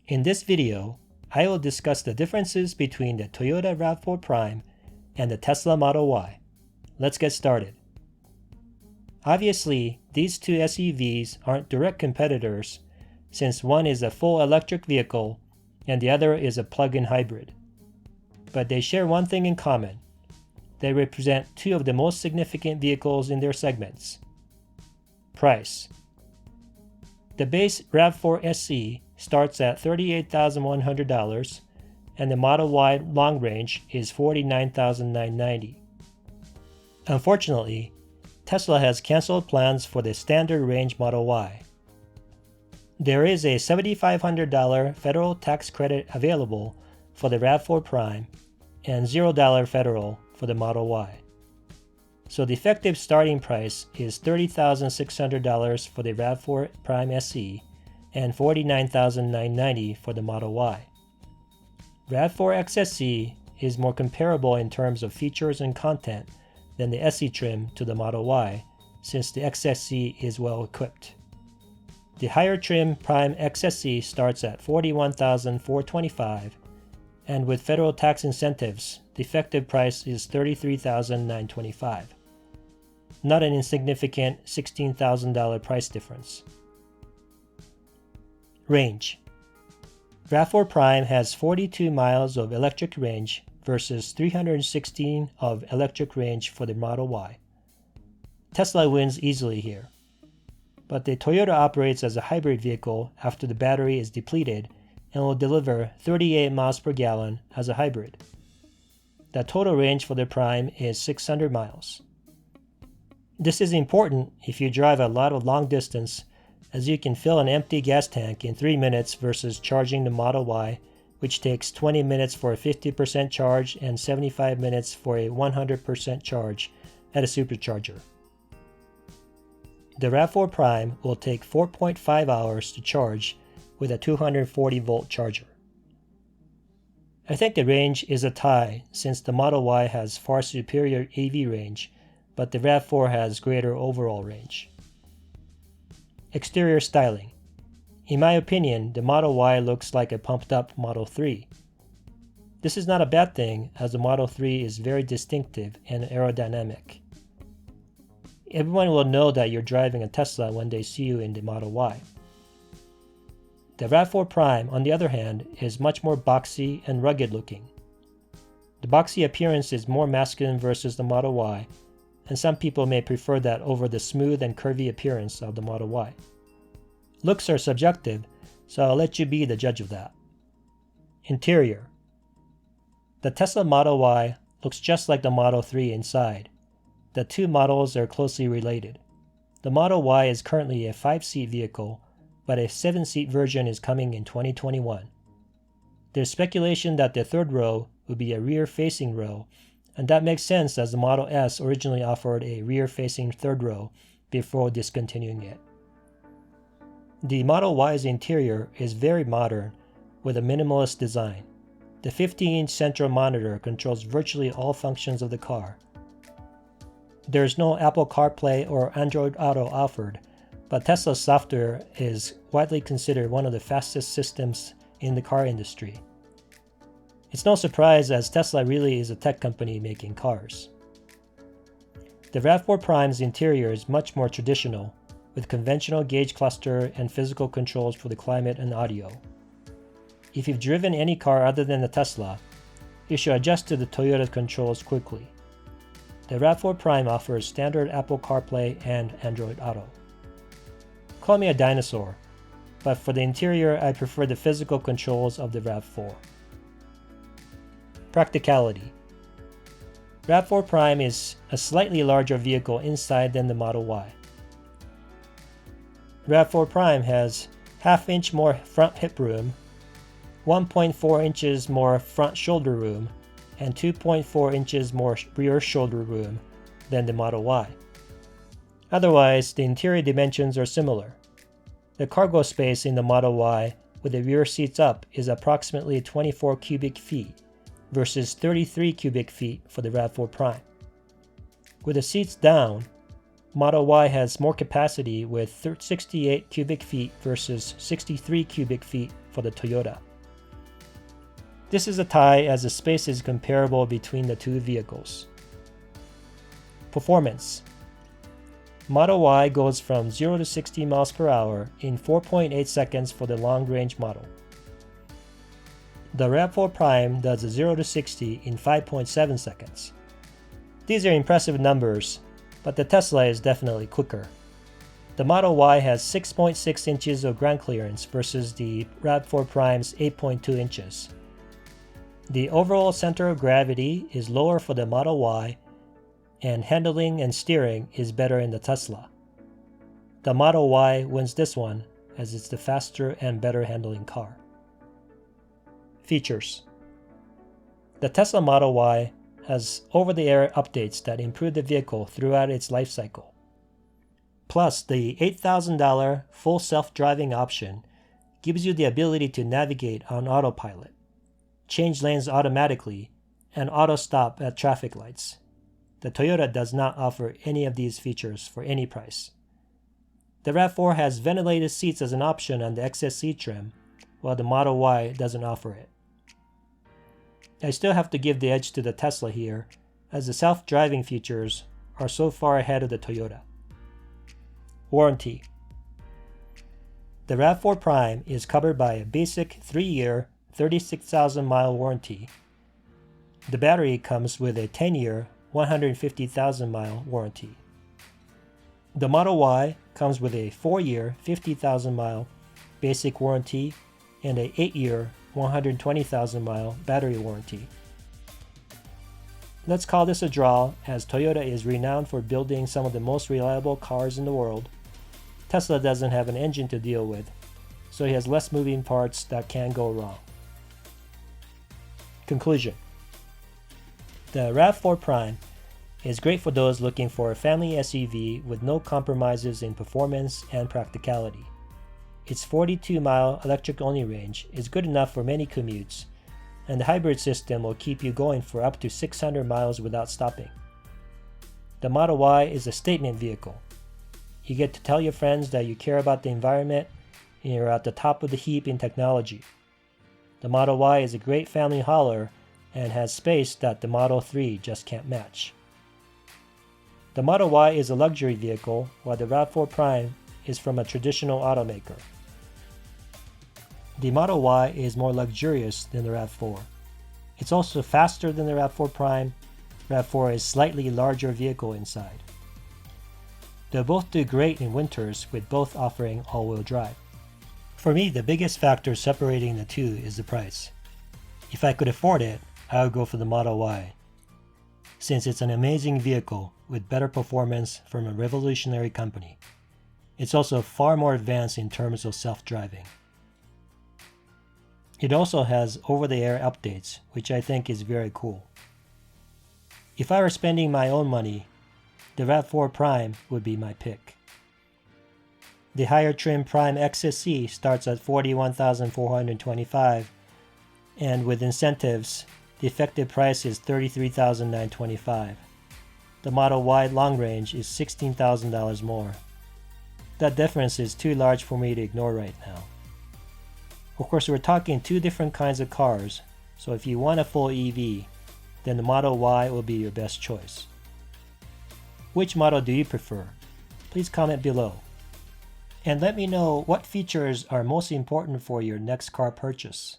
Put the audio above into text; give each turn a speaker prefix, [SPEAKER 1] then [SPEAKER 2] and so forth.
[SPEAKER 1] In this video, I will discuss the differences between the Toyota RAV4 Prime and the Tesla Model Y. Let's get started. Obviously, these two SUVs aren't direct competitors since one is a full electric vehicle and the other is a plug-in hybrid. But they share one thing in common. They represent two of the most significant vehicles in their segments. Price. The base RAV4 SE starts at $38,100 and the Model Y long range is $49,990. Unfortunately, Tesla has canceled plans for the standard range Model Y. There is a $7,500 federal tax credit available for the RAV4 Prime and $0 federal for the Model Y. So the effective starting price is $30,600 for the RAV4 Prime SE and $49,990 for the Model Y. RAV4 XSE is more comparable in terms of features and content than the SE trim to the Model Y, since the XSE is well equipped. The higher trim Prime XSE starts at $41,425, and with federal tax incentives, the effective price is $33,925. Not an insignificant $16,000 price difference. Range. RAV4 Prime has 42 miles of electric range versus 316 of electric range for the Model Y. Tesla wins easily here. But the Toyota operates as a hybrid vehicle after the battery is depleted and will deliver 38 miles per gallon as a hybrid. The total range for the Prime is 600 miles. This is important if you drive a lot of long distance, as you can fill an empty gas tank in 3 minutes versus charging the Model Y, which takes 20 minutes for a 50% charge and 75 minutes for a 100% charge at a supercharger. The RAV4 Prime will take 4.5 hours to charge with a 240-volt charger. I think the range is a tie since the Model Y has far superior EV range, but the RAV4 has greater overall range. Exterior styling. In my opinion, the Model Y looks like a pumped-up Model 3. This is not a bad thing, as the Model 3 is very distinctive and aerodynamic. Everyone will know that you're driving a Tesla when they see you in the Model Y. The RAV4 Prime, on the other hand, is much more boxy and rugged looking. The boxy appearance is more masculine versus the Model Y, and some people may prefer that over the smooth and curvy appearance of the Model Y. Looks are subjective, so I'll let you be the judge of that. Interior. The Tesla Model Y looks just like the Model 3 inside. The two models are closely related. The Model Y is currently a 5-seat vehicle, but a 7-seat version is coming in 2021. There's speculation that the third row will be a rear-facing row, and that makes sense as the Model S originally offered a rear-facing third row before discontinuing it. The Model Y's interior is very modern with a minimalist design. The 50-inch central monitor controls virtually all functions of the car. There is no Apple CarPlay or Android Auto offered, but Tesla's software is widely considered one of the fastest systems in the car industry. It's no surprise as Tesla really is a tech company making cars. The RAV4 Prime's interior is much more traditional, with conventional gauge cluster and physical controls for the climate and audio. If you've driven any car other than the Tesla, you should adjust to the Toyota controls quickly. The RAV4 Prime offers standard Apple CarPlay and Android Auto. Call me a dinosaur, but for the interior I prefer the physical controls of the RAV4. Practicality. RAV4 Prime is a slightly larger vehicle inside than the Model Y. RAV4 Prime has half-inch more front hip room, 1.4 inches more front shoulder room, and 2.4 inches more rear shoulder room than the Model Y. Otherwise, the interior dimensions are similar. The cargo space in the Model Y with the rear seats up is approximately 24 cubic feet versus 33 cubic feet for the RAV4 Prime. With the seats down, Model Y has more capacity with 68 cubic feet versus 63 cubic feet for the Toyota. This is a tie as the space is comparable between the two vehicles. Performance. Model Y goes from 0 to 60 miles per hour in 4.8 seconds for the long-range model. The RAV4 Prime does a 0 to 60 in 5.7 seconds. These are impressive numbers, but the Tesla is definitely quicker. The Model Y has 6.6 inches of ground clearance versus the RAV4 Prime's 8.2 inches. The overall center of gravity is lower for the Model Y, and handling and steering is better in the Tesla. The Model Y wins this one as it's the faster and better handling car. Features. The Tesla Model Y has over-the-air updates that improve the vehicle throughout its life cycle. Plus, the $8,000 full self-driving option gives you the ability to navigate on autopilot, change lanes automatically, and auto-stop at traffic lights. The Toyota does not offer any of these features for any price. The RAV4 has ventilated seats as an option on the XSE trim, while the Model Y doesn't offer it. I still have to give the edge to the Tesla here, as the self-driving features are so far ahead of the Toyota. Warranty. The RAV4 Prime is covered by a basic 3-year, 36,000-mile warranty. The battery comes with a 10-year, 150,000-mile warranty. The Model Y comes with a 4-year, 50,000-mile basic warranty and a 8-year, 120,000-mile battery warranty. Let's call this a draw, as Toyota is renowned for building some of the most reliable cars in the world. Tesla doesn't have an engine to deal with, so it has less moving parts that can go wrong. Conclusion. The RAV4 Prime is great for those looking for a family SUV with no compromises in performance and practicality. Its 42-mile electric-only range is good enough for many commutes, and the hybrid system will keep you going for up to 600 miles without stopping. The Model Y is a statement vehicle. You get to tell your friends that you care about the environment and you're at the top of the heap in technology. The Model Y is a great family hauler and has space that the Model 3 just can't match. The Model Y is a luxury vehicle, while the RAV4 Prime is from a traditional automaker. The Model Y is more luxurious than the RAV4. It's also faster than the RAV4 Prime. RAV4 is a slightly larger vehicle inside. They'll both do great in winters, with both offering all-wheel drive. For me, the biggest factor separating the two is the price. If I could afford it, I would go for the Model Y, since it's an amazing vehicle with better performance from a revolutionary company. It's also far more advanced in terms of self-driving. It also has over-the-air updates, which I think is very cool. If I were spending my own money, the RAV4 Prime would be my pick. The higher trim Prime XSE starts at $41,425, and with incentives, the effective price is $33,925. The Model Y long range is $16,000 more. That difference is too large for me to ignore right now. Of course, we're talking two different kinds of cars, so if you want a full EV, then the Model Y will be your best choice. Which model do you prefer? Please comment below. And let me know what features are most important for your next car purchase.